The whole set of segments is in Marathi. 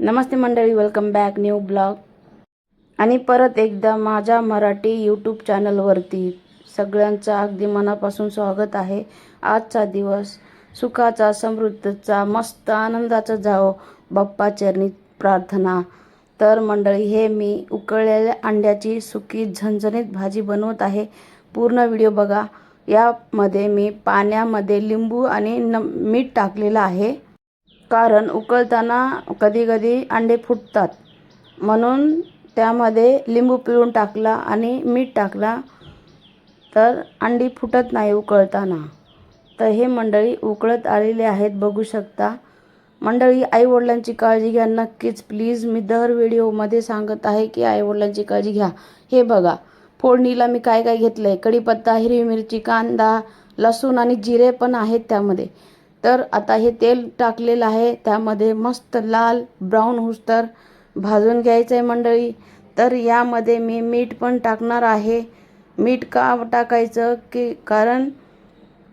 नमस्ते मंडळी, वेलकम बॅक न्यू ब्लॉग आणि परत एकदा माझ्या मराठी यूट्यूब चॅनलवरती सगळ्यांचं अगदी मनापासून स्वागत आहे। आजचा दिवस सुखाचा, समृद्धीचा, मस्त आनंदाचा जावो बाप्पा चरणी प्रार्थना। तर मंडळी, हे मी उकळलेल्या अंड्याची सुकी झणझणीत भाजी बनवत आहे। पूर्ण व्हिडिओ बघा। यामध्ये मी पाण्यामध्ये लिंबू आणि मीठ टाकलेलं आहे, कारण उकळताना कधी कधी अंडे फुटतात, म्हणून त्यामध्ये लिंबू पिळून टाकला आणि मीठ टाकला तर अंडी फुटत नाही उकळताना। तर हे मंडळी उकळत आलेले आहेत, बघू शकता। मंडळी, आईवडिलांची काळजी घ्या नक्कीच प्लीज। मी दर व्हिडिओमध्ये सांगत आहे की आईवडिलांची काळजी घ्या। हे बघा, फोडणीला मी काय काय घेतलंय, कढीपत्ता, हिरवी मिरची, कांदा, लसूण आणि जिरे पण आहेत त्यामध्ये। तर आता हे तेल टाकलेलं आहे, त्यामध्ये मस्त लाल ब्राऊन होऊस्तर भाजून घ्यायचं आहे मंडळी। तर यामध्ये मी मीठ पण टाकणार आहे। मीठ का टाकायचं की कारण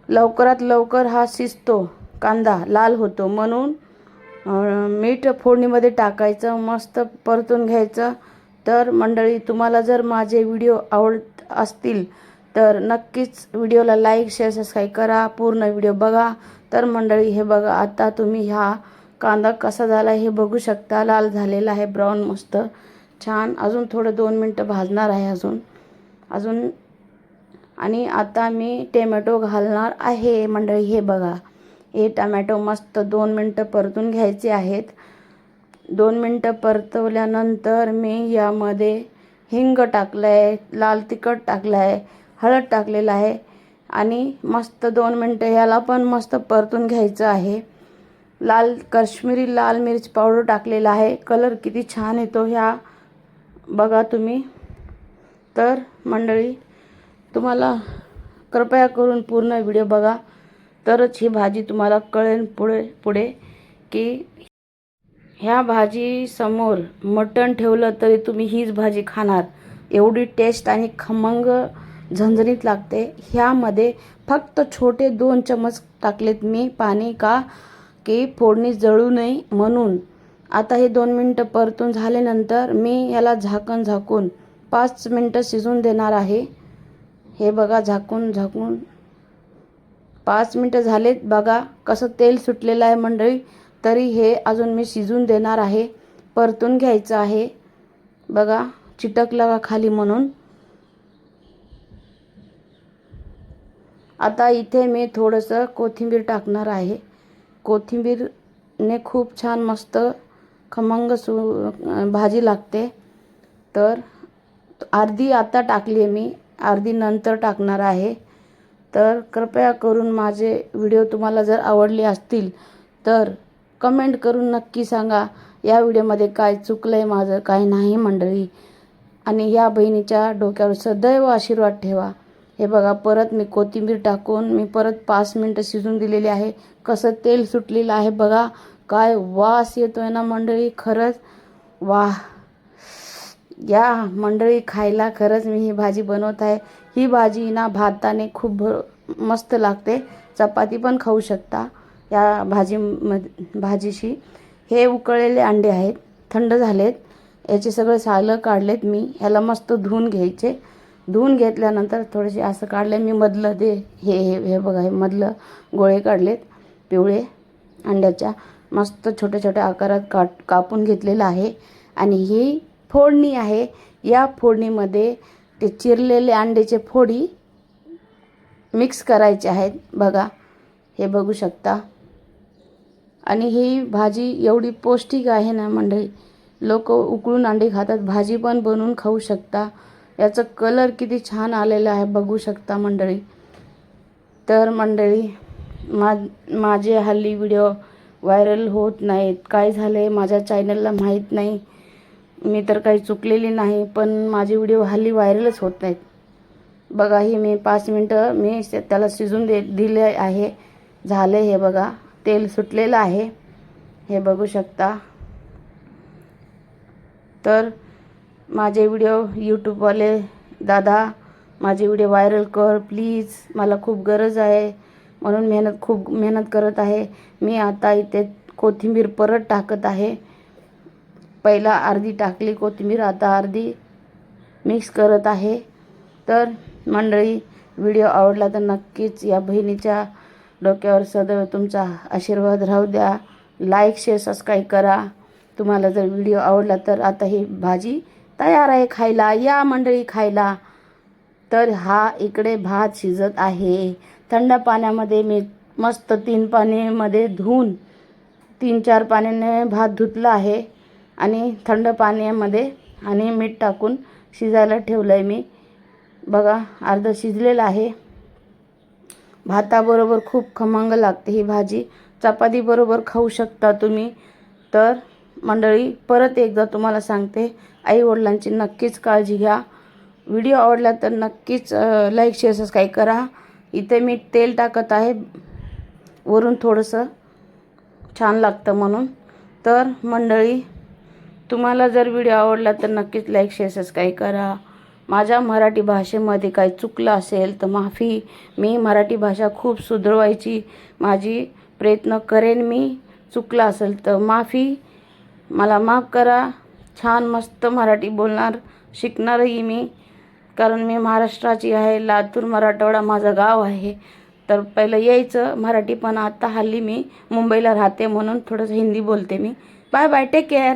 लवकरात लवकर हा शिजतो, कांदा लाल होतो, म्हणून मीठ फोडणीमध्ये टाकायचं, मस्त परतून घ्यायचं। तर मंडळी, तुम्हाला जर माझे व्हिडिओ आवडत असतील तर नक्कीच व्हिडिओला लाईक शेअर सबस्क्राईब करा, पूर्ण व्हिडिओ बघा। तर मंडळी, हे बघा, आता तुम्ही हा कांदा कसा झाला हे बघू शकता। लाल झालेला आहे, ब्राऊन मस्त छान। अजून थोडं 2 मिनटं भाजणार आहे अजून आणि आता मी टोमॅटो घालणार आहे मंडळी। हे बघा, हे टोमॅटो मस्त 2 मिनटं परतून घ्यायचे आहेत। 2 मिनटं परतवल्यानंतर मी यामध्ये हिंग टाकलंय, लाल तिखट टाकलंय, हळद टाकलेलं आहे आणि मस्त 2 मिनटं ह्याला पण मस्त परतून घ्यायचं आहे। काश्मीरी लाल मिर्च पावडर टाकलेला आहे, कलर किती छान येतो ह्या बघा तुम्ही। तर मंडळी, तुम्हाला कृपया करून पूर्ण व्हिडिओ बघा, तरच ही भाजी तुम्हाला कळेल पुढे की ह्या भाजी समोर मटण ठेवलं तरी तुम्ही हीच भाजी खाणार, एवढी टेस्ट आणि खमंग झणझणीत लागते। ह्यामध्ये फक्त छोटे 2 चमच टाकलेत मी पाणी, का की फोडणी जळू नये म्हणून। आता हे 2 मिनटं परतून झाल्यानंतर मी याला झाकून 5 मिनटं शिजून देणार आहे। हे बघा, झाकून 5 मिनटं झालेत, बघा कसं तेल सुटलेलं आहे मंडळी। तरी हे अजून मी शिजून देणार आहे, परतून घ्यायचं आहे। बघा, चिटकलं का खाली म्हणून। आता इथे मी थोडंसं कोथिंबीर टाकणार आहे। कोथिंबीरने खूप छान मस्त खमंग भाजी लागते। तर अर्धी आता टाकली मी, अर्धी नंतर टाकणार आहे। तर कृपया करून माझे व्हिडिओ तुम्हाला जर आवडले असतील तर कमेंट करून नक्की सांगा, या व्हिडिओमध्ये काय चुकलंय माझं, काय नाही मंडळी। आणि या बहिणीच्या डोक्यावर सदैव आशीर्वाद ठेवा। हे बघा, परत मी कोथिंबीर टाकून मी परत 5 मिनटं शिजून दिलेली आहे। कसं तेल सुटलेलं आहे बघा, काय वास येतोय ना मंडळी, खरंच वाह। या मंडळी, खायला खरंच मी ही भाजी बनवत आहे। ही भाजी ना भाताने खूप मस्त लागते, चपाती पण खाऊ शकता या भाजीशी। हे उकळलेले अंडे आहेत, थंड झालेत, याचे सगळे सालं काढलेत मी। ह्याला मस्त धुवून घ्यायचे। धुवून घेतल्यानंतर थोडेसे असं काढले मी मधलं हे बघा, हे मधलं गोळे काढलेत पिवळे अंड्याच्या, मस्त छोट्या छोट्या आकारात कापून घेतलेलं आहे। आणि ही फोडणी आहे, या फोडणीमध्ये ते चिरलेले अंड्याचे फोडी मिक्स करायचे आहेत, बघा हे बघू शकता। आणि ही भाजी एवढी पौष्टिक आहे ना मंडळी, लोक उकळून अंडे खातात, भाजी पण बनवून खाऊ शकता। याचं कलर किती छान आलेला आहे, बघू शकता मंडळी। तर मंडळी, माझे हल्ली व्हिडिओ व्हायरल होत नाहीत, काय झाले माझ्या चॅनलला माहीत नाही। मी तर काही चुकलेली नाही, पण माझे व्हिडिओ हल्ली व्हायरलच होत नाहीत। बघा, ही मी 5 मिनटं मी त्याला शिजून दिले आहे, झाले। हे बघा, तेल सुटलेलं आहे, हे बघू शकता। तर माझे व्हिडिओ यूट्यूबवाले दादा, माझे व्हिडिओ व्हायरल कर प्लीज, मला खूप गरज आहे, म्हणून खूप मेहनत करत आहे मी। आता इथे कोथिंबीर परत टाकत आहे। पहिला अर्धी टाकली कोथिंबीर, आता अर्धी मिक्स करत आहे. तर मंडळी, व्हिडिओ आवडला तर नक्कीच या बहिणीच्या डोक्यावर सदैव तुमचा आशीर्वाद राहू द्या. लाईक, शेअर, सबस्क्राईब करा. तुम्हाला जर व्हिडिओ आवडला तर आता ही भाजी तयार आहे खायला. या मंडळी खायला. तर हा इकडे भात शिजत आहे. थंड पाण्यामध्ये मी मस्त 3 पाण्यामध्ये धुवून 3-4 पाण्याने भात धुतला आहे आणि थंड पाण्यामध्ये आणि मीठ टाकून शिजायला ठेवलं आहे मी. बघा, अर्धं शिजलेलं आहे. भाताबरोबर खूप खमंग लागते ही भाजी. चपातीबरोबर खाऊ शकता तुम्ही. तर मंडळी, परत एकदा तुम्हाला सांगते, आईवडिलांची नक्कीच काळजी घ्या. व्हिडिओ आवडला तर नक्कीच लाईक, शेअर, सबस्क्राईब करा. इथे मी तेल टाकत आहे वरून थोडंसं, छान लागतं म्हणून. तर मंडळी, तुम्हाला जर व्हिडिओ आवडला तर नक्कीच लाईक, शेअर, सबस्क्राईब करा. माझ्या मराठी भाषेमध्ये काही चुकलं असेल तर माफी. मी मराठी भाषा खूप सुधारायची माझी प्रयत्न करेन. मी चुकलं असेल तर माफी, मला माफ करा. छान मस्त मराठी बोलणार शिकणारही मी, कारण मी महाराष्ट्राची आहे. लातूर मराठवाडा माझं गाव आहे. तर पहिलं यायचं मराठी, पण आता हल्ली मी मुंबईला राहते म्हणून थोडंसं हिंदी बोलते मी. Bye bye, take care.